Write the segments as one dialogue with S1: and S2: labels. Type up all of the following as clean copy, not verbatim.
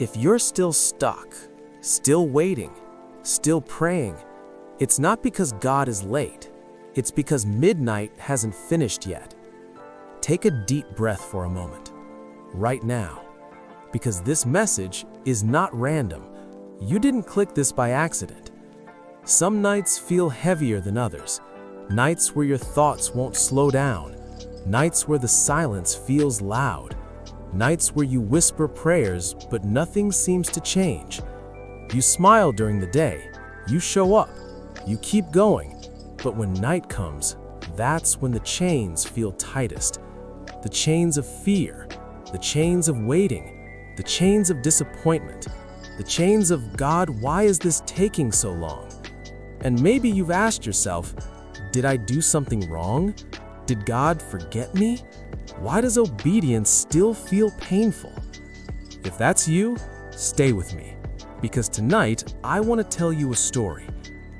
S1: If you're still stuck, still waiting, still praying, it's not because God is late. It's because midnight hasn't finished yet. Take a deep breath for a moment, right now, because this message is not random. You didn't click this by accident. Some nights feel heavier than others, nights where your thoughts won't slow down, nights where the silence feels loud, nights where you whisper prayers but nothing seems to change. You smile during the day, you show up, you keep going, but when night comes, that's when the chains feel tightest. The chains of fear, the chains of waiting, the chains of disappointment, the chains of God, why is this taking so long? And maybe you've asked yourself, did I do something wrong? Did God forget me? Why does obedience still feel painful? If that's you, stay with me, because tonight I want to tell you a story.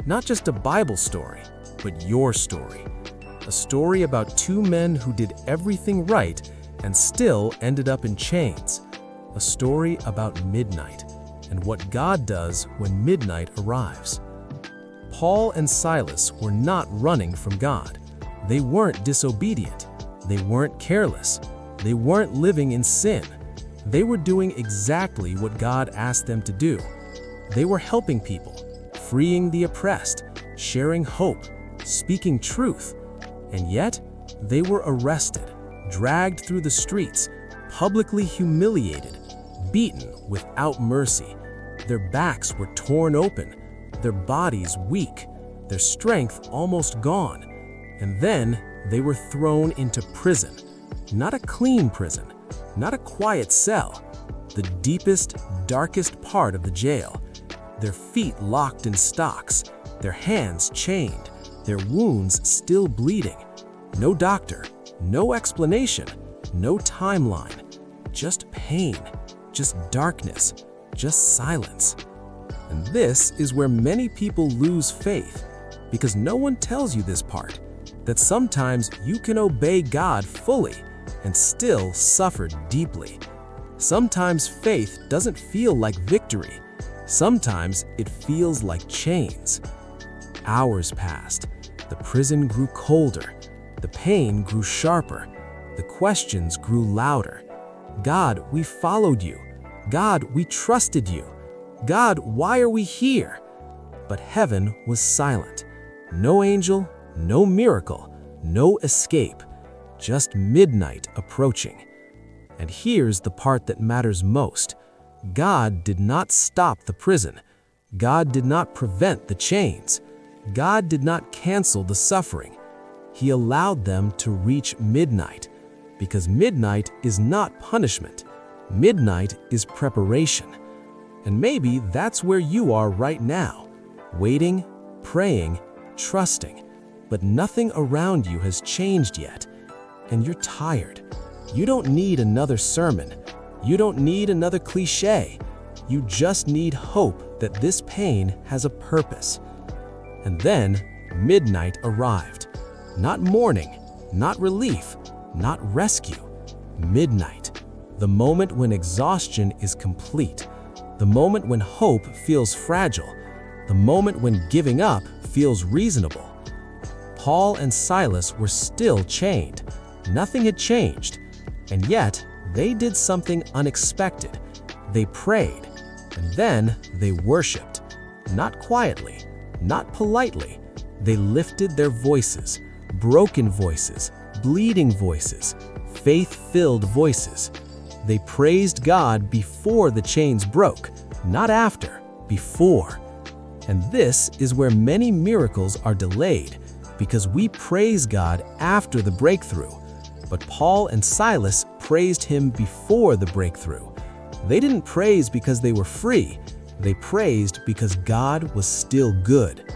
S1: Not just a Bible story, but your story. A story about two men who did everything right and still ended up in chains. A story about midnight and what God does when midnight arrives. Paul and Silas were not running from God. They weren't disobedient. They weren't careless. They weren't living in sin. They were doing exactly what God asked them to do. They were helping people, freeing the oppressed, sharing hope, speaking truth. And yet, they were arrested, dragged through the streets, publicly humiliated, beaten without mercy. Their backs were torn open, their bodies weak, their strength almost gone. And then they were thrown into prison. Not a clean prison, not a quiet cell, the deepest, darkest part of the jail. Their feet locked in stocks, their hands chained, their wounds still bleeding. No doctor, no explanation, no timeline, just pain, just darkness, just silence. And this is where many people lose faith, because no one tells you this part, that sometimes you can obey God fully and still suffer deeply. Sometimes faith doesn't feel like victory. Sometimes it feels like chains. Hours passed. The prison grew colder. The pain grew sharper. The questions grew louder. God, we followed you. God, we trusted you. God, why are we here? But heaven was silent. No angel, no miracle, no escape. Just midnight approaching. And here's the part that matters most. God did not stop the prison. God did not prevent the chains. God did not cancel the suffering. He allowed them to reach midnight, because midnight is not punishment. Midnight is preparation. And maybe that's where you are right now, waiting, praying, trusting, but nothing around you has changed yet. And you're tired. You don't need another sermon. You don't need another cliche. You just need hope that this pain has a purpose. And then midnight arrived. Not morning, not relief, not rescue. Midnight, the moment when exhaustion is complete, the moment when hope feels fragile, the moment when giving up feels reasonable. Paul and Silas were still chained. Nothing had changed, and yet they did something unexpected. They prayed, and then they worshiped. Not quietly, not politely. They lifted their voices, broken voices, bleeding voices, faith-filled voices. They praised God before the chains broke, not after, before. And this is where many miracles are delayed, because we praise God after the breakthrough. But Paul and Silas praised him before the breakthrough. They didn't praise because they were free. They praised because God was still good.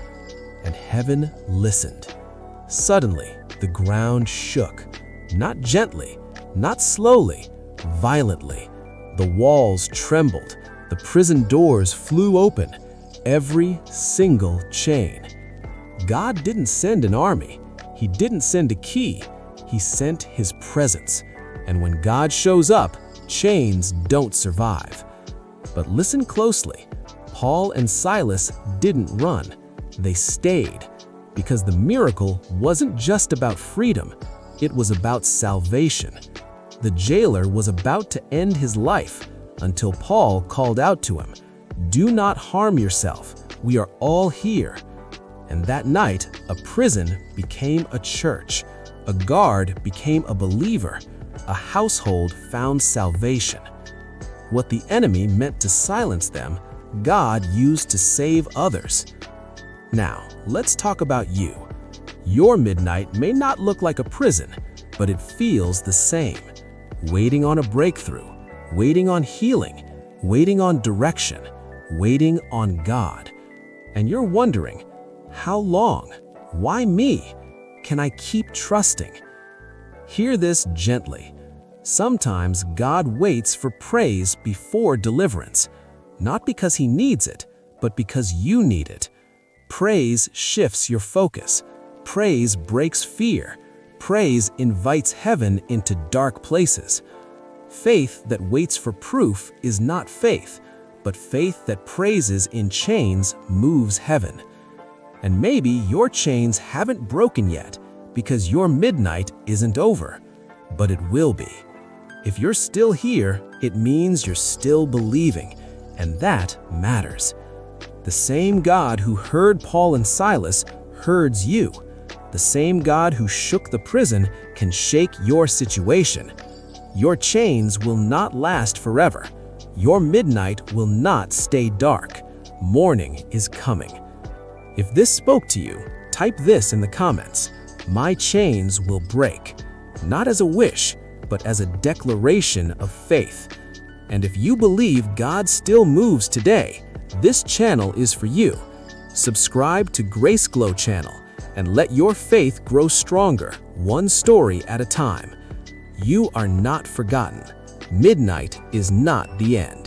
S1: And heaven listened. Suddenly, the ground shook. Not gently, not slowly, violently. The walls trembled. The prison doors flew open. Every single chain. God didn't send an army. He didn't send a key. He sent His presence. And when God shows up, chains don't survive. But listen closely. Paul and Silas didn't run. They stayed, because the miracle wasn't just about freedom, it was about salvation. The jailer was about to end his life until Paul called out to him, "Do not harm yourself, we are all here." And that night, a prison became a church, a guard became a believer, a household found salvation. What the enemy meant to silence them, God used to save others. Now, let's talk about you. Your midnight may not look like a prison, but it feels the same. Waiting on a breakthrough, waiting on healing, waiting on direction, waiting on God. And you're wondering, how long? Why me? Can I keep trusting? Hear this gently. Sometimes God waits for praise before deliverance, not because He needs it, but because you need it. Praise shifts your focus. Praise breaks fear. Praise invites heaven into dark places. Faith that waits for proof is not faith, but faith that praises in chains moves heaven. And maybe your chains haven't broken yet because your midnight isn't over, but it will be. If you're still here, it means you're still believing, and that matters. The same God who heard Paul and Silas herds you. The same God who shook the prison can shake your situation. Your chains will not last forever. Your midnight will not stay dark. Morning is coming. If this spoke to you, type this in the comments. My chains will break. Not as a wish, but as a declaration of faith. And if you believe God still moves today, this channel is for you. Subscribe to Grace Glow channel and let your faith grow stronger, one story at a time. You are not forgotten. Midnight is not the end.